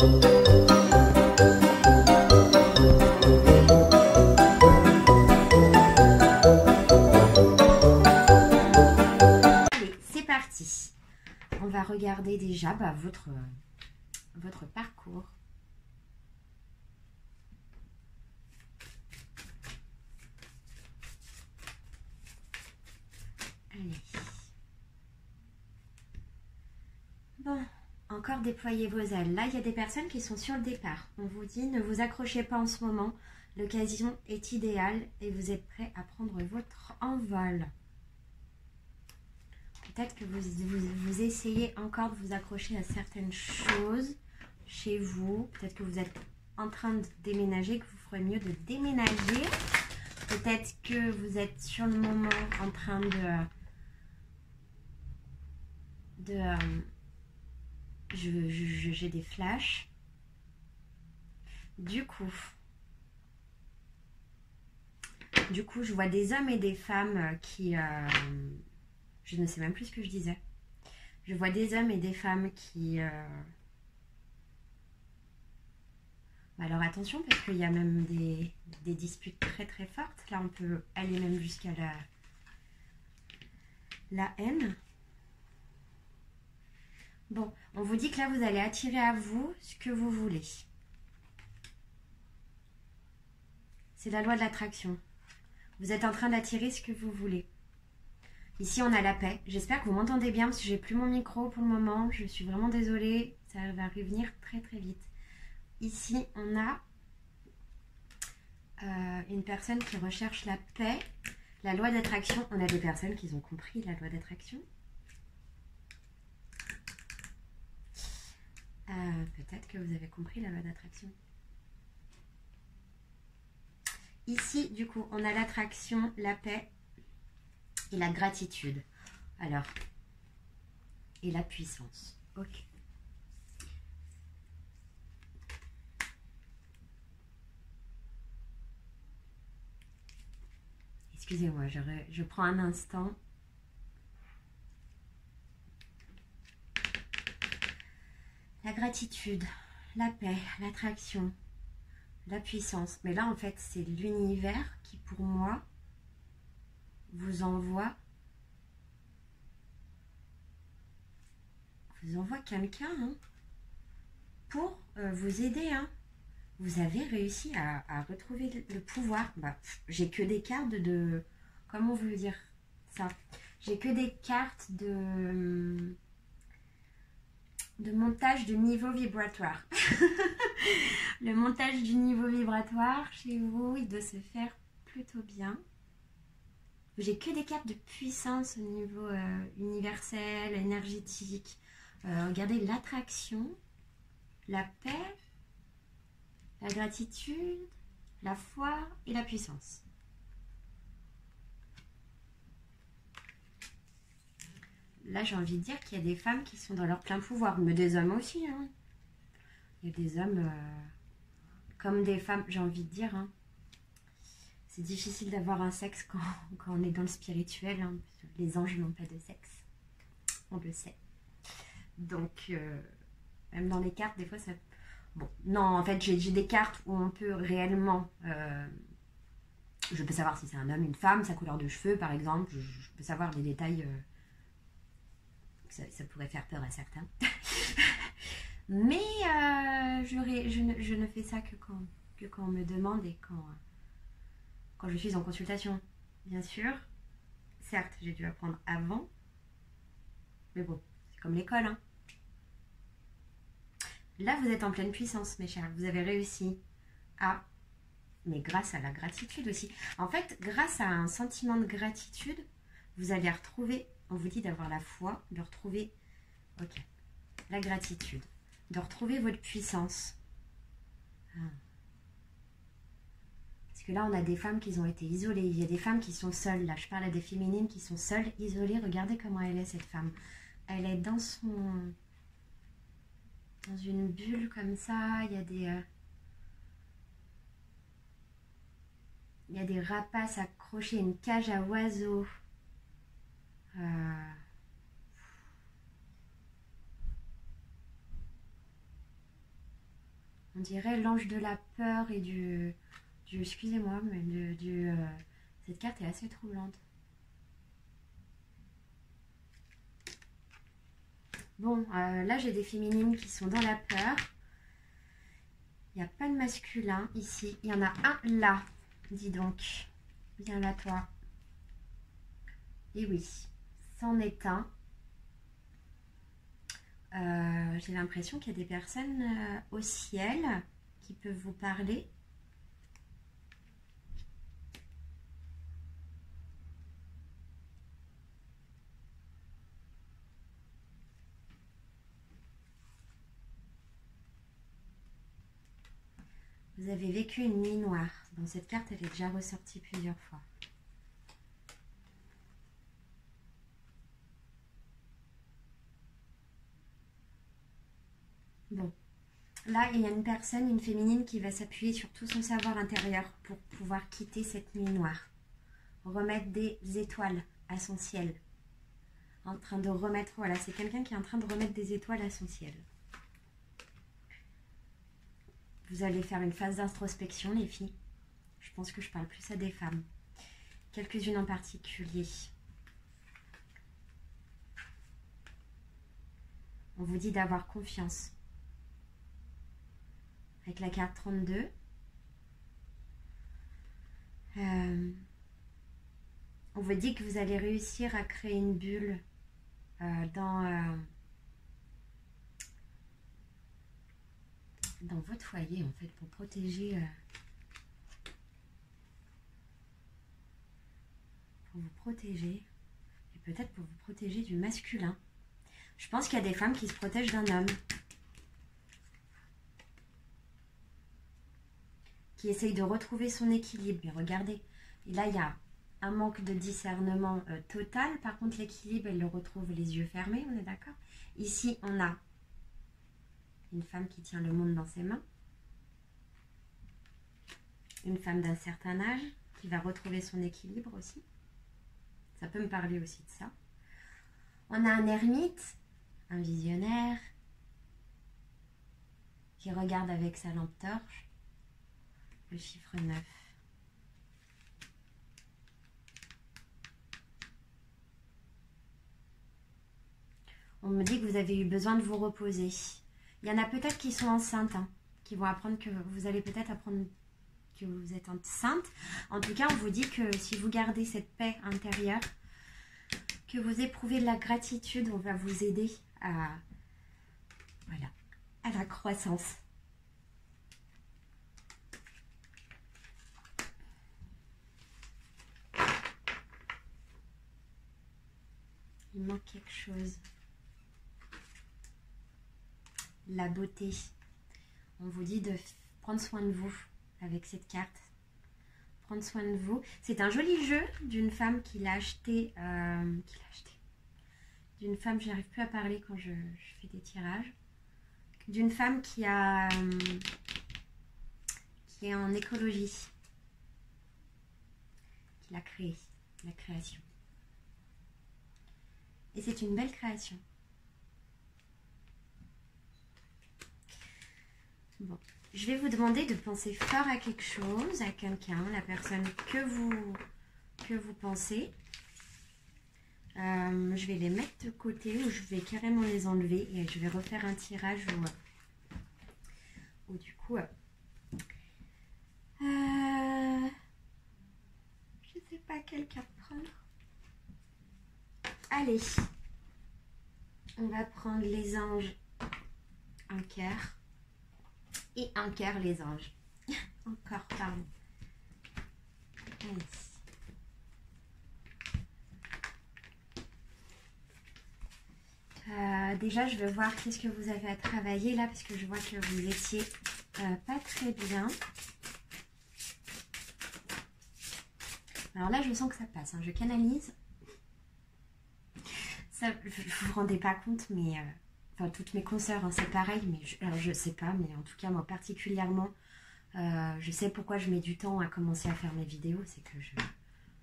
On va regarder déjà votre parcours. Allez. Bon, encore déployez vos ailes. Là, il y a des personnes qui sont sur le départ. On vous dit, ne vous accrochez pas en ce moment. L'occasion est idéale et vous êtes prêt à prendre votre envol. Peut-être que vous essayez encore de vous accrocher à certaines choses chez vous. Peut-être que vous êtes en train de déménager, que vous ferez mieux de déménager. Peut-être que vous êtes sur le moment en train j'ai des flashs. Du coup, je vois des hommes et des femmes qui... je ne sais même plus ce que je disais. Je vois des hommes et des femmes qui... Alors attention, parce qu'il y a même des disputes très très fortes. Là, on peut aller même jusqu'à la haine. Bon, on vous dit que là, vous allez attirer à vous ce que vous voulez. C'est la loi de l'attraction. Vous êtes en train d'attirer ce que vous voulez. Ici, on a la paix. J'espère que vous m'entendez bien parce que j'ai plus mon micro pour le moment. Je suis vraiment désolée. Ça va revenir très très vite. Ici, on a une personne qui recherche la paix. La loi d'attraction. On a des personnes qui ont compris la loi d'attraction. Peut-être que vous avez compris la loi d'attraction. Ici, du coup, on a l'attraction, la paix et la gratitude. Alors, et la puissance. Ok. Excusez-moi, je prends un instant. La gratitude, la paix, l'attraction, la puissance. Mais là, en fait, c'est l'univers qui, pour moi, vous envoie quelqu'un pour vous aider. Vous avez réussi à retrouver le pouvoir. Bah, j'ai que des cartes de... Comment vous dire ça? J'ai que des cartes de montage de niveau vibratoire. Le montage du niveau vibratoire chez vous, il doit se faire plutôt bien. J'ai que des cartes de puissance au niveau universel, énergétique. Regardez l'attraction, la paix, la gratitude, la foi et la puissance. Là, j'ai envie de dire qu'il y a des femmes qui sont dans leur plein pouvoir, mais des hommes aussi. Il y a des hommes comme des femmes, j'ai envie de dire. C'est difficile d'avoir un sexe quand on est dans le spirituel. Les anges n'ont pas de sexe. On le sait. Donc, même dans les cartes, des fois, ça... Bon, non, en fait, j'ai des cartes où on peut réellement... je peux savoir si c'est un homme, une femme, sa couleur de cheveux, par exemple. Je peux savoir des détails... Ça pourrait faire peur à certains. Mais je ne fais ça que quand on me demande et quand je suis en consultation. Bien sûr, certes, j'ai dû apprendre avant. Mais bon, c'est comme l'école. Là, vous êtes en pleine puissance, mes chers. Vous avez réussi à... Mais grâce à la gratitude aussi. En fait, grâce à un sentiment de gratitude, vous allez retrouver... On vous dit d'avoir la foi, de retrouver... Ok. La gratitude. De retrouver votre puissance. Parce que là, on a des femmes qui ont été isolées. Il y a des femmes qui sont seules. Là, je parle à des féminines qui sont seules, isolées. Regardez comment elle est, cette femme. Elle est dans une bulle comme ça. Il y a des rapaces accrochés, une cage à oiseaux. On dirait l'ange de la peur et du excusez-moi, mais cette carte est assez troublante. Bon, là j'ai des féminines qui sont dans la peur. Il n'y a pas de masculin ici. Il y en a un là. Dis donc. Viens là toi. Et oui, c'en est un. J'ai l'impression qu'il y a des personnes au ciel qui peuvent vous parler. Vous avez vécu une nuit noire. Bon, cette carte, elle est déjà ressortie plusieurs fois. Bon, là, il y a une personne, une féminine, qui va s'appuyer sur tout son savoir intérieur pour pouvoir quitter cette nuit noire. Remettre des étoiles à son ciel. En train de remettre, voilà, c'est quelqu'un qui est en train de remettre des étoiles à son ciel. Vous allez faire une phase d'introspection, les filles. Je pense que je parle plus à des femmes. Quelques-unes en particulier. On vous dit d'avoir confiance. Avec la carte 32. On vous dit que vous allez réussir à créer une bulle dans votre foyer, en fait, pour protéger... pour vous protéger. Et peut-être pour vous protéger du masculin. Je pense qu'il y a des femmes qui se protègent d'un homme. Qui essaye de retrouver son équilibre. Mais regardez, et là, il y a un manque de discernement total. Par contre, l'équilibre, elle le retrouve les yeux fermés, on est d'accord? Ici, on a une femme qui tient le monde dans ses mains. Une femme d'un certain âge qui va retrouver son équilibre aussi. Ça peut me parler aussi de ça. On a un ermite, un visionnaire, qui regarde avec sa lampe torche. Le chiffre 9. On me dit que vous avez eu besoin de vous reposer. Il y en a peut-être qui sont enceintes, hein, qui vont apprendre que vous allez peut-être apprendre que vous êtes enceinte. En tout cas, on vous dit que si vous gardez cette paix intérieure, que vous éprouvez de la gratitude, on va vous aider à, voilà, à la croissance. Il manque quelque chose. La beauté. On vous dit de prendre soin de vous avec cette carte. Prendre soin de vous. C'est un joli jeu d'une femme qui l'a acheté. D'une femme, je n'arrive plus à parler quand je fais des tirages. D'une femme qui est en écologie. Qui l'a créé. La création. Et c'est une belle création. Bon, je vais vous demander de penser fort à quelque chose, à quelqu'un, la personne que vous pensez. Je vais les mettre de côté ou je vais carrément les enlever et je vais refaire un tirage où du coup... je ne sais pas quelle carte prendre. Allez, on va prendre les anges, un cœur. Et un cœur les anges. Encore, pardon. Allez. Déjà, je vais voir qu'est-ce que vous avez à travailler là, parce que je vois que vous étiez pas très bien. Alors là, je sens que ça passe. Hein. Je canalise. Ça, je ne vous rendez pas compte, mais... Enfin, toutes mes consoeurs, hein, c'est pareil, mais je sais pas, mais en tout cas, moi particulièrement, je sais pourquoi je mets du temps à commencer à faire mes vidéos, c'est que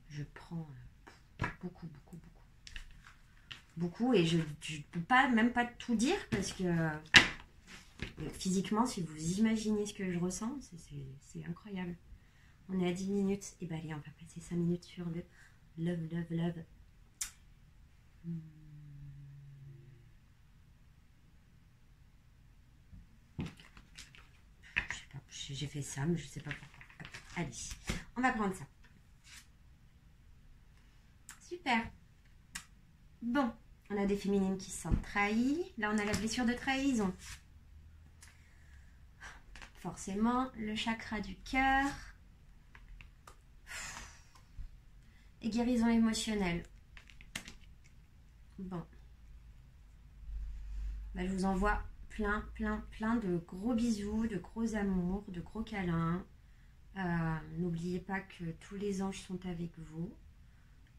je prends beaucoup, et je ne peux pas, même pas tout dire, parce que Physiquement, si vous imaginez ce que je ressens, c'est incroyable. On est à 10 minutes. Et bien allez, on va passer 5 minutes sur le love, love, love. Je sais pas, j'ai fait ça, mais je sais pas pourquoi. Allez, on va prendre ça. Super. Bon, on a des féminines qui se sentent trahies. Là, on a la blessure de trahison. Forcément, le chakra du cœur. Et guérison émotionnelle. Bon. Bah, je vous envoie plein de gros bisous, de gros amours, de gros câlins. N'oubliez pas que tous les anges sont avec vous.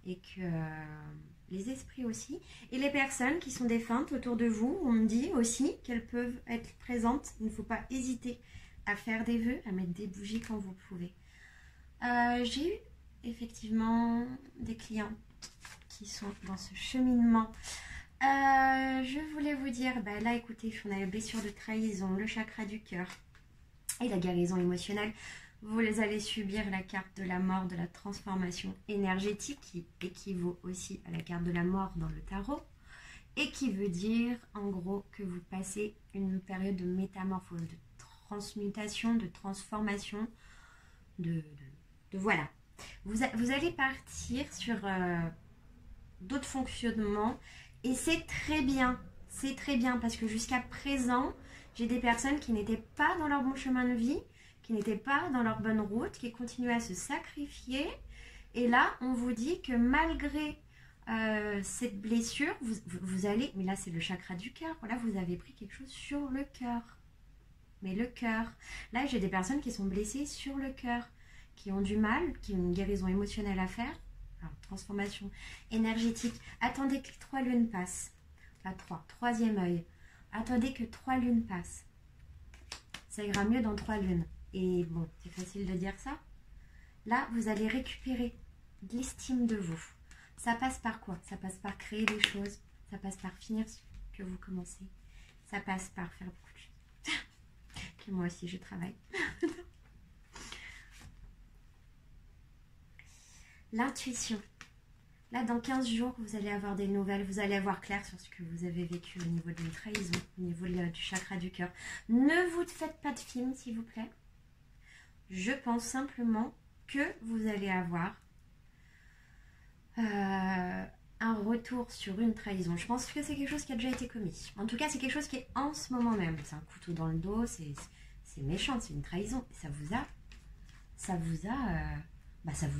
Et que les esprits aussi. Et les personnes qui sont défuntes autour de vous, on me dit aussi qu'elles peuvent être présentes. Il ne faut pas hésiter à faire des vœux, à mettre des bougies quand vous pouvez. J'ai eu effectivement des clients qui sont dans ce cheminement. Je voulais vous dire, bah là écoutez, on a la blessure de trahison, le chakra du cœur et la guérison émotionnelle. Vous allez subir la carte de la mort, de la transformation énergétique qui équivaut aussi à la carte de la mort dans le tarot et qui veut dire en gros que vous passez une période de métamorphose, de transmutation, de transformation, de voilà. Vous allez partir sur d'autres fonctionnements et c'est très bien parce que jusqu'à présent, j'ai des personnes qui n'étaient pas dans leur bon chemin de vie, qui n'étaient pas dans leur bonne route, qui continuaient à se sacrifier. Et là, on vous dit que malgré cette blessure, vous allez... Mais là, c'est le chakra du cœur. Voilà, vous avez pris quelque chose sur le cœur. Mais le cœur... Là, j'ai des personnes qui sont blessées sur le cœur, qui ont du mal, qui ont une guérison émotionnelle à faire. Alors, transformation énergétique. Attendez que 3 lunes passent. Là, 3. Troisième œil. Attendez que 3 lunes passent. Ça ira mieux dans 3 lunes. Et bon, c'est facile de dire ça. Là, vous allez récupérer de l'estime de vous. Ça passe par quoi? Ça passe par créer des choses. Ça passe par finir ce que vous commencez. Ça passe par faire beaucoup de choses. Que moi aussi, je travaille. L'intuition. Là, dans 15 jours, vous allez avoir des nouvelles. Vous allez avoir clair sur ce que vous avez vécu au niveau d'une trahison, au niveau du chakra du cœur. Ne vous faites pas de film, s'il vous plaît. Je pense simplement que vous allez avoir un retour sur une trahison. Je pense que c'est quelque chose qui a déjà été commis. En tout cas, c'est quelque chose qui est en ce moment même. C'est un couteau dans le dos, c'est méchant, c'est une trahison. Et ça vous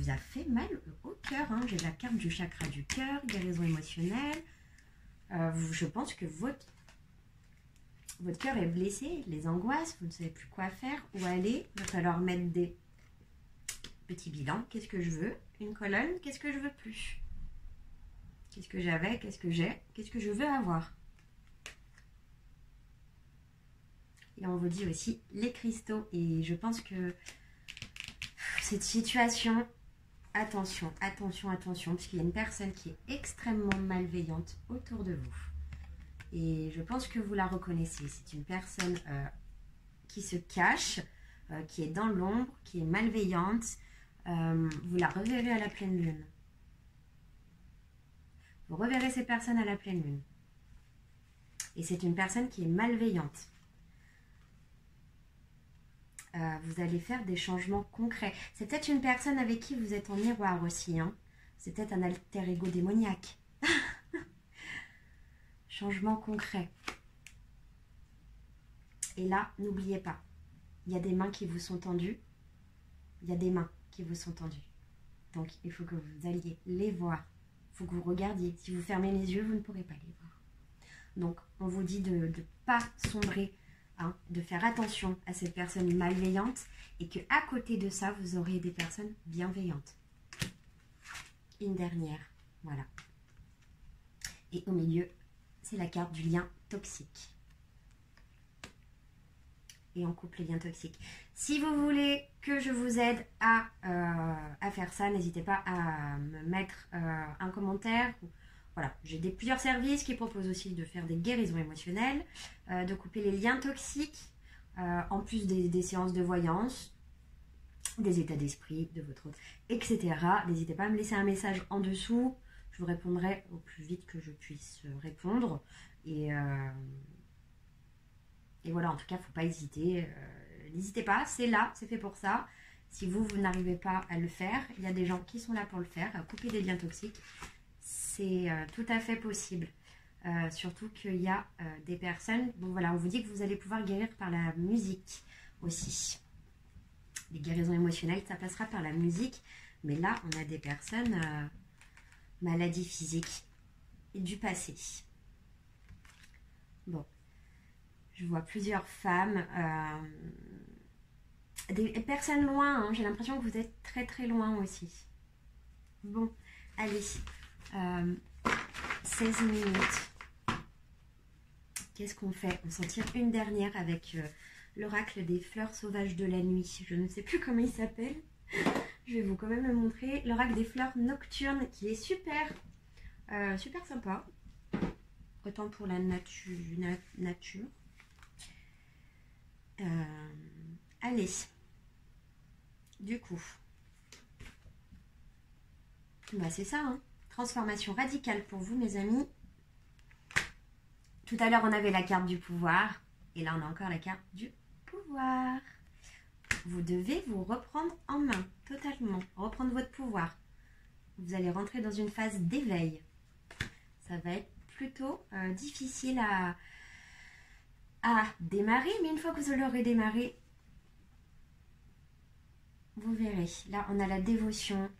a fait mal au cœur. Hein. J'ai la carte du chakra du cœur, guérison émotionnelle. Je pense que votre cœur est blessé, les angoisses, vous ne savez plus quoi faire, où aller. Il va falloir mettre des petits bilans. Qu'est-ce que je veux? Une colonne. Qu'est-ce que je veux plus? Qu'est-ce que j'avais? Qu'est-ce que j'ai? Qu'est-ce que je veux avoir? Et on vous dit aussi les cristaux. Et je pense que cette situation, attention, attention, attention, parce qu'il y a une personne qui est extrêmement malveillante autour de vous. Et je pense que vous la reconnaissez. C'est une personne qui se cache, qui est dans l'ombre, qui est malveillante. Vous la reverrez à la pleine lune. Vous reverrez ces personnes à la pleine lune. Et c'est une personne qui est malveillante. Vous allez faire des changements concrets. C'est peut-être une personne avec qui vous êtes en miroir aussi. Hein. C'est peut-être un alter ego démoniaque. Changement concret. Et là, n'oubliez pas, il y a des mains qui vous sont tendues. Il y a des mains qui vous sont tendues. Donc, il faut que vous alliez les voir. Il faut que vous regardiez. Si vous fermez les yeux, vous ne pourrez pas les voir. Donc, on vous dit de ne pas sombrer, hein, de faire attention à cette personne malveillante et qu'à côté de ça, vous aurez des personnes bienveillantes. Une dernière, voilà. Et au milieu, c'est la carte du lien toxique. Et on coupe les liens toxiques. Si vous voulez que je vous aide à faire ça, n'hésitez pas à me mettre un commentaire Voilà, j'ai plusieurs services qui proposent aussi de faire des guérisons émotionnelles, de couper les liens toxiques, en plus des séances de voyance, des états d'esprit de votre hôte, etc. N'hésitez pas à me laisser un message en dessous. Je vous répondrai au plus vite que je puisse répondre. Et voilà, en tout cas, il ne faut pas hésiter. N'hésitez pas, c'est là, c'est fait pour ça. Si vous n'arrivez pas à le faire, il y a des gens qui sont là pour le faire, à couper des liens toxiques. C'est tout à fait possible. Surtout qu'il y a des personnes... Bon voilà, on vous dit que vous allez pouvoir guérir par la musique aussi. Les guérisons émotionnelles, ça passera par la musique. Mais là, on a des personnes... maladies physiques et du passé. Bon, je vois plusieurs femmes, des personnes loin, hein, j'ai l'impression que vous êtes très très loin aussi. Bon, allez, 16 minutes. Qu'est-ce qu'on fait? On s'en tire une dernière avec l'oracle des fleurs sauvages de la nuit. Je ne sais plus comment il s'appelle. Je vais vous quand même le montrer. L'oracle des fleurs nocturnes qui est super, super sympa. Autant pour la nature. Allez. Du coup. Bah c'est ça, hein. Transformation radicale pour vous, mes amis. Tout à l'heure, on avait la carte du pouvoir. Et là, on a encore la carte du pouvoir. Vous devez vous reprendre en main, totalement. Reprendre votre pouvoir. Vous allez rentrer dans une phase d'éveil. Ça va être plutôt difficile à démarrer. Mais une fois que vous l'aurez démarré, vous verrez. Là, on a la dévotion.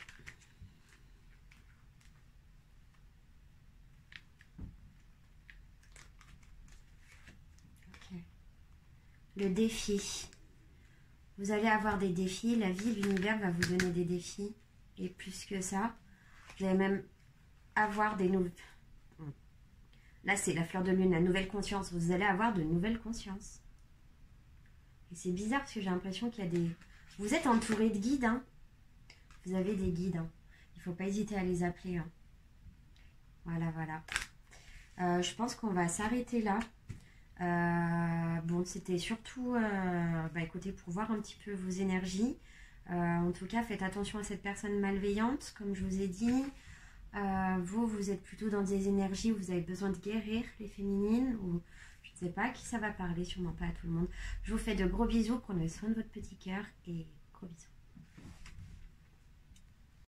Okay. Le défi. Vous allez avoir des défis, la vie, l'univers va vous donner des défis. Et plus que ça, vous allez même avoir des nouvelles... Là, c'est la fleur de lune, la nouvelle conscience. Vous allez avoir de nouvelles consciences. Et c'est bizarre parce que j'ai l'impression qu'il y a des... Vous êtes entouré de guides, hein. Vous avez des guides, hein. Il ne faut pas hésiter à les appeler, hein. Voilà, voilà. Je pense qu'on va s'arrêter là. Bon, c'était surtout, écoutez, pour voir un petit peu vos énergies. En tout cas, faites attention à cette personne malveillante, comme je vous ai dit. Vous êtes plutôt dans des énergies où vous avez besoin de guérir, les féminines, ou je ne sais pas à qui ça va parler, sûrement pas à tout le monde. Je vous fais de gros bisous, prenez soin de votre petit cœur et gros bisous.